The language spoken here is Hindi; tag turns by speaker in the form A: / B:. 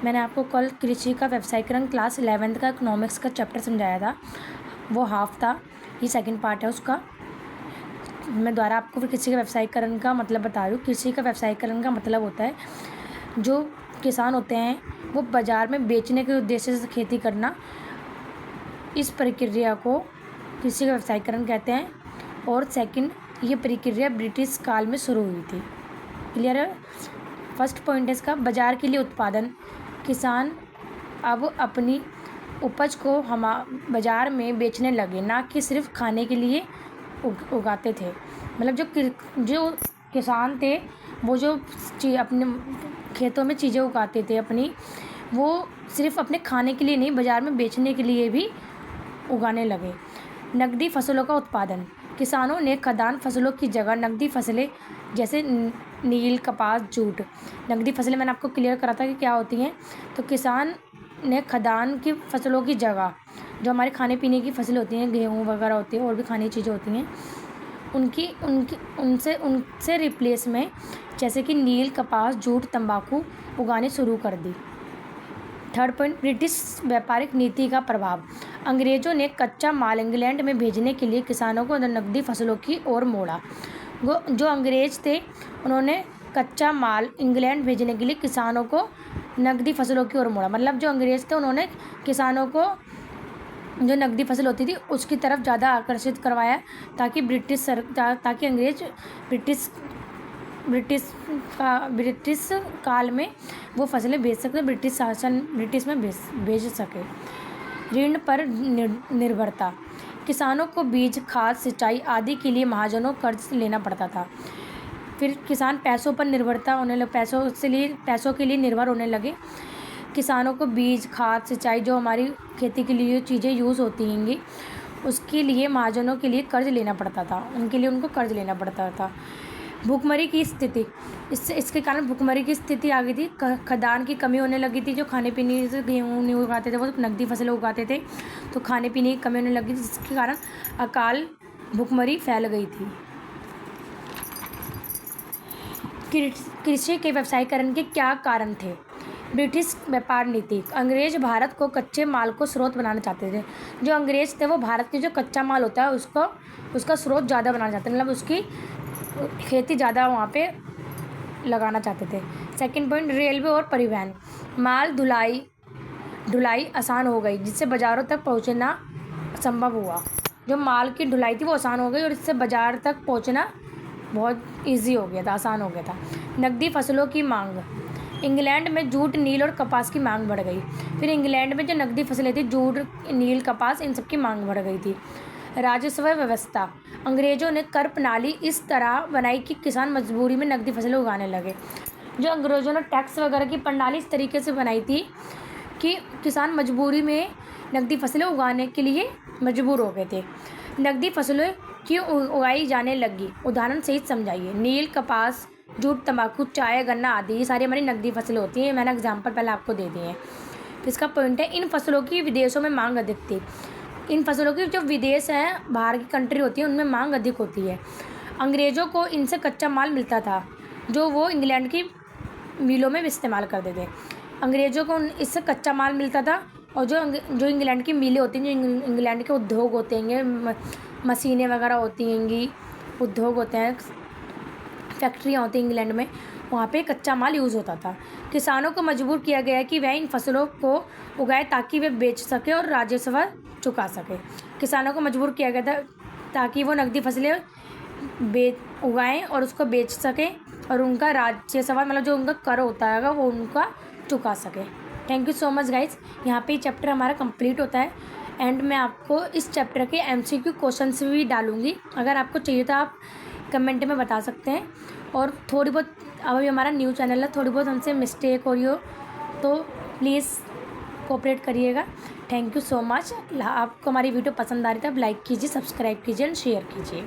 A: मैंने आपको कल कृषि का व्यवसायीकरण क्लास 11th का इकोनॉमिक्स का चैप्टर समझाया था, वो हाफ था, ये सेकंड पार्ट है उसका। मैं द्वारा आपको फिर कृषि का व्यवसायीकरण का मतलब बता रही हूँ। कृषि का व्यवसायीकरण का मतलब होता है जो किसान होते हैं वो बाज़ार में बेचने के उद्देश्य से खेती करना, इस प्रक्रिया को कृषि का व्यवसायीकरण कहते हैं। और सेकंड, ये प्रक्रिया ब्रिटिश काल में शुरू हुई थी। क्लियर है? फर्स्ट पॉइंट है इसका, बाज़ार के लिए उत्पादन। किसान अब अपनी उपज को बाज़ार में बेचने लगे, ना कि सिर्फ खाने के लिए उगाते थे। मतलब जो किसान थे वो जो अपने खेतों में चीज़ें उगाते थे अपनी, वो सिर्फ अपने खाने के लिए नहीं, बाज़ार में बेचने के लिए भी उगाने लगे। नकदी फसलों का उत्पादन। किसानों ने खाद्यान्न फसलों की जगह नकदी फसलें जैसे नील, कपास, जूट। नकदी फसलें मैंने आपको क्लियर करा था कि क्या होती हैं। तो किसान ने खाद्यान्न की फसलों की जगह, जो हमारे खाने पीने की फसलें होती हैं, गेहूँ वगैरह होती है और भी खाने की चीज़ें होती हैं, उनसे रिप्लेस में जैसे कि नील, कपास, जूट, तंबाकू उगाने शुरू कर दी। थर्ड पॉइंट, ब्रिटिश व्यापारिक नीति का प्रभाव। अंग्रेज़ों ने कच्चा माल इंग्लैंड में भेजने के लिए किसानों को नकदी फसलों की ओर मोड़ा। जो अंग्रेज़ थे उन्होंने कच्चा माल इंग्लैंड भेजने के लिए किसानों को नकदी फसलों की ओर मोड़ा। मतलब जो अंग्रेज़ थे उन्होंने किसानों को जो नकदी फसल होती थी उसकी तरफ ज़्यादा आकर्षित करवाया, ताकि ताकि अंग्रेज ब्रिटिश काल में वो फसलें बेच सके, ब्रिटिश में बेच सके। ऋण पर निर्भरता। किसानों को बीज, खाद, सिंचाई आदि के लिए महाजनों कर्ज लेना पड़ता था। फिर किसान पैसों के लिए निर्भर होने लगे। किसानों को बीज, खाद, सिंचाई, जो हमारी खेती के लिए चीज़ें यूज़ होती हैंगी, उसके लिए महाजनों के लिए कर्ज लेना पड़ता था, उनको कर्ज लेना पड़ता था। भूखमरी की स्थिति। इसके कारण भूखमरी की स्थिति आ गई थी। खाद्यान्न की कमी होने लगी थी। जो खाने पीने से गेहूँ नहीं उगाते थे वो नकदी फसलें उगाते थे, तो खाने पीने की कमी होने लगी थी, जिसके कारण अकाल भूखमरी फैल गई थी। कृषि के व्यवसायीकरण के क्या कारण थे? ब्रिटिश व्यापार नीति। अंग्रेज भारत को कच्चे माल को स्रोत बनाना चाहते थे। जो अंग्रेज थे वो भारत के जो कच्चा माल होता है उसका स्रोत ज़्यादा बनाना चाहते थे, मतलब उसकी खेती ज़्यादा वहाँ पे लगाना चाहते थे। सेकंड पॉइंट, रेलवे और परिवहन। माल ढुलाई आसान हो गई, जिससे बाज़ारों तक पहुँचना संभव हुआ। जो माल की ढुलाई थी वो आसान हो गई और इससे बाज़ार तक पहुँचना बहुत ईजी हो गया था, आसान हो गया था। नकदी फसलों की मांग। इंग्लैंड में जूट, नील और कपास की मांग बढ़ गई। फिर इंग्लैंड में जो नकदी फसलें थी, जूट, नील, कपास, इन सब की मांग बढ़ गई थी। राजस्व व्यवस्था। अंग्रेज़ों ने कर प्रणाली इस तरह बनाई कि किसान मजबूरी में नकदी फसलें उगाने लगे। जो अंग्रेज़ों ने टैक्स वगैरह की प्रणाली इस तरीके से बनाई थी कि किसान मजबूरी में नकदी फसलें उगाने के लिए मजबूर हो गए थे। नकदी फसलें क्यों उगाई जाने लगी? उदाहरण सहित समझाइए। नील, कपास, जूट, तंबाकू, चाय, गन्ना आदि, ये सारी हमारी नकदी फसलें होती हैं। मैंने एग्जाम्पल पहले आपको दे दिए हैं। इसका पॉइंट है, इन फसलों की विदेशों में मांग अधिक थी। इन फसलों की जो विदेश हैं, बाहर की कंट्री होती है, उनमें मांग अधिक होती है। अंग्रेज़ों को इनसे कच्चा माल मिलता था जो वो इंग्लैंड की मिलों में इस्तेमाल करते थे। अंग्रेज़ों को इससे कच्चा माल मिलता था, और जो इंग्लैंड की मिलें होती हैं, जो इंग्लैंड के उद्योग होते हैं, मशीनें वगैरह होती हैंगी, उद्योग होते हैं, फैक्ट्रियाँ होती हैं इंग्लैंड में, वहाँ पे कच्चा माल यूज़ होता था। किसानों को मजबूर किया गया कि वह इन फसलों को उगाए ताकि वे बेच सके और राजस्व चुका सके। किसानों को मजबूर किया गया था ताकि वो नकदी फसलें उगाएं और उसको बेच सकें और उनका राजस्व, मतलब जो उनका कर होता है वो उनका चुका सके। Thank you so much guys. यहाँ पे चैप्टर हमारा कंप्लीट होता है एंड मैं आपको इस चैप्टर के MCQ क्वेश्चंस भी डालूँगी। अगर आपको चाहिए तो आप कमेंट में बता सकते हैं। और थोड़ी बहुत, अभी हमारा न्यू चैनल है, थोड़ी बहुत हमसे मिस्टेक हो रही हो तो प्लीज़ कोऑपरेट करिएगा। Thank you so much. आपको हमारी वीडियो पसंद आ रही है तो लाइक कीजिए, सब्सक्राइब कीजिए एंड शेयर कीजिए।